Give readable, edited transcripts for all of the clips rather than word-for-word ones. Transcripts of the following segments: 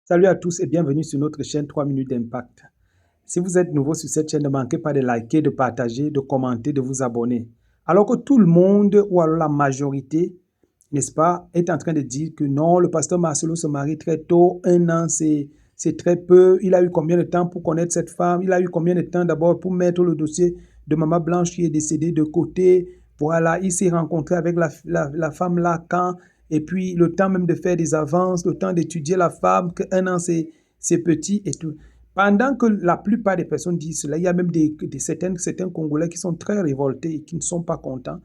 Salut à tous et bienvenue sur notre chaîne 3 minutes d'impact. Si vous êtes nouveau sur cette chaîne, ne manquez pas de liker, de partager, de commenter, de vous abonner. Alors que tout le monde, ou alors la majorité, n'est-ce pas, est en train de dire que non, le pasteur Marcelo se marie très tôt, 1 an, c'est très peu. Il a eu combien de temps pour connaître cette femme? Il a eu combien de temps d'abord pour mettre le dossier de Maman Blanche qui est décédée de côté? Voilà, il s'est rencontré avec la femme là quand? Et puis le temps même de faire des avances, le temps d'étudier la femme, que 1 an c'est petit et tout. Pendant que la plupart des personnes disent cela, il y a même certains Congolais qui sont très révoltés et qui ne sont pas contents.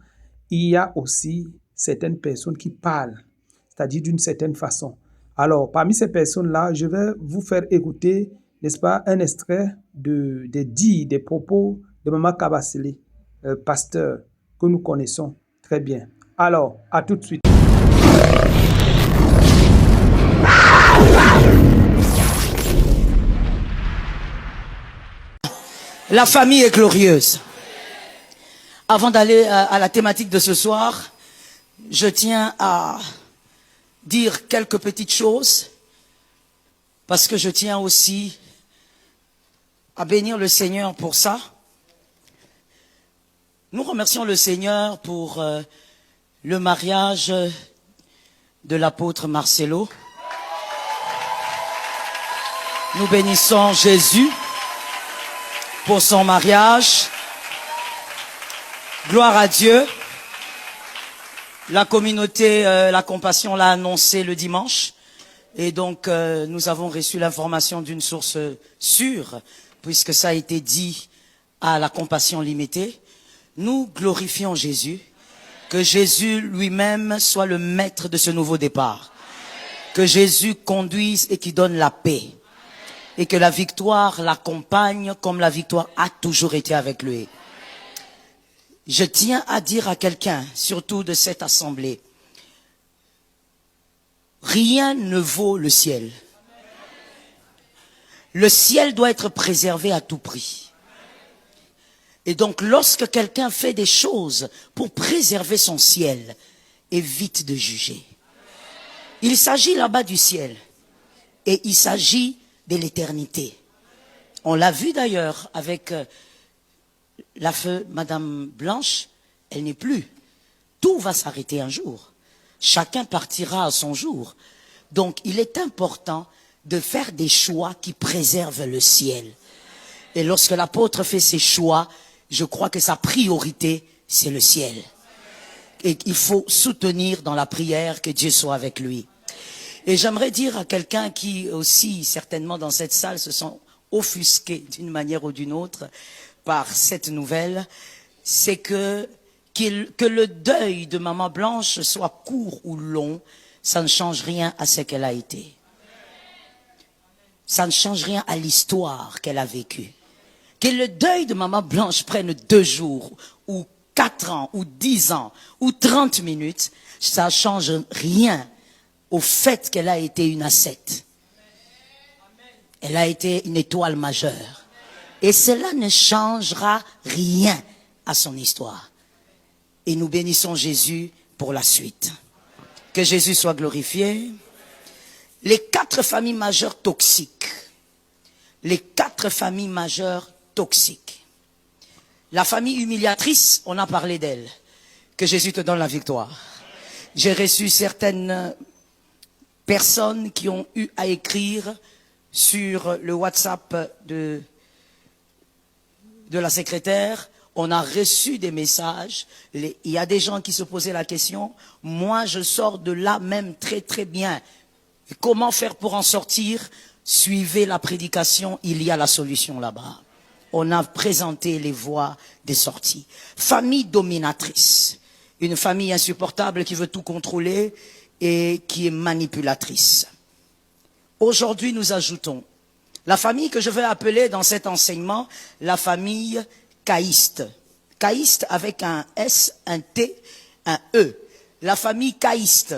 Il y a aussi certaines personnes qui parlent, c'est-à-dire d'une certaine façon. Alors, parmi ces personnes-là, je vais vous faire écouter, n'est-ce pas, un extrait des dits, des propos de Maman Kabasele, pasteur que nous connaissons très bien. Alors, à tout de suite. La famille est glorieuse. Avant d'aller à la thématique de ce soir, je tiens à dire quelques petites choses parce que je tiens aussi à bénir le Seigneur pour ça. Nous remercions le Seigneur pour le mariage de l'apôtre Marcelo. Nous bénissons Jésus pour son mariage. Gloire à Dieu. La communauté, la compassion l'a annoncé le dimanche. Et donc, nous avons reçu l'information d'une source sûre, puisque ça a été dit à la compassion limitée. Nous glorifions Jésus. Que Jésus lui-même soit le maître de ce nouveau départ. Que Jésus conduise et qui donne la paix. Et que la victoire l'accompagne comme la victoire a toujours été avec lui. Je tiens à dire à quelqu'un, surtout de cette assemblée, rien ne vaut le ciel. Le ciel doit être préservé à tout prix. Et donc lorsque quelqu'un fait des choses pour préserver son ciel, évite de juger. Il s'agit là-bas du ciel et il s'agit de l'éternité. On l'a vu d'ailleurs avec la feu Madame Blanche, elle n'est plus. Tout va s'arrêter un jour. Chacun partira à son jour. Donc il est important de faire des choix qui préservent le ciel. Et lorsque l'apôtre fait ses choix, je crois que sa priorité, c'est le ciel. Et il faut soutenir dans la prière que Dieu soit avec lui. Et j'aimerais dire à quelqu'un qui aussi, certainement dans cette salle, se sont offusqués d'une manière ou d'une autre par cette nouvelle, c'est que le deuil de Maman Blanche soit court ou long, ça ne change rien à ce qu'elle a été. Ça ne change rien à l'histoire qu'elle a vécue. Que le deuil de Maman Blanche prenne 2 jours, ou 4 ans, ou 10 ans, ou 30 minutes, ça ne change rien au fait qu'elle a été une ascète. Elle a été une étoile majeure. Et cela ne changera rien à son histoire. Et nous bénissons Jésus pour la suite. Que Jésus soit glorifié. Les 4 familles majeures toxiques. Les 4 familles majeures toxiques. La famille humiliatrice, on a parlé d'elle. Que Jésus te donne la victoire. J'ai reçu certaines personnes qui ont eu à écrire sur le WhatsApp de la secrétaire. On a reçu des messages. Il y a des gens qui se posaient la question. Moi, je sors de là même très très bien. Comment faire pour en sortir? Suivez la prédication, il y a la solution là-bas. On a présenté les voies des sorties. Famille dominatrice. Une famille insupportable qui veut tout contrôler et qui est manipulatrice. Aujourd'hui, nous ajoutons la famille que je vais appeler dans cet enseignement la famille caïste. Caïste avec un S, un T, un E. La famille caïste.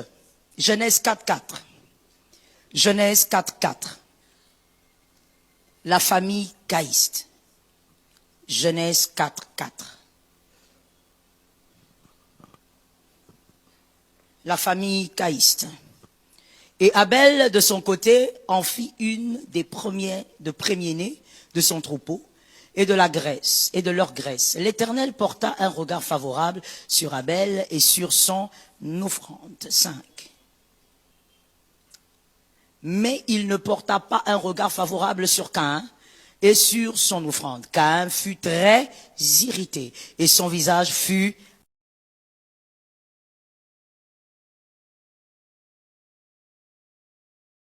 Genèse 4.4. Genèse 4.4. La famille caïste. Genèse 4.4. La famille caïste. Et Abel, de son côté, en fit une des premiers-nés de son troupeau et de la graisse, et de leur graisse. L'Éternel porta un regard favorable sur Abel et sur son offrande. 5. Mais il ne porta pas un regard favorable sur Caïn et sur son offrande. Caïn fut très irrité et son visage fut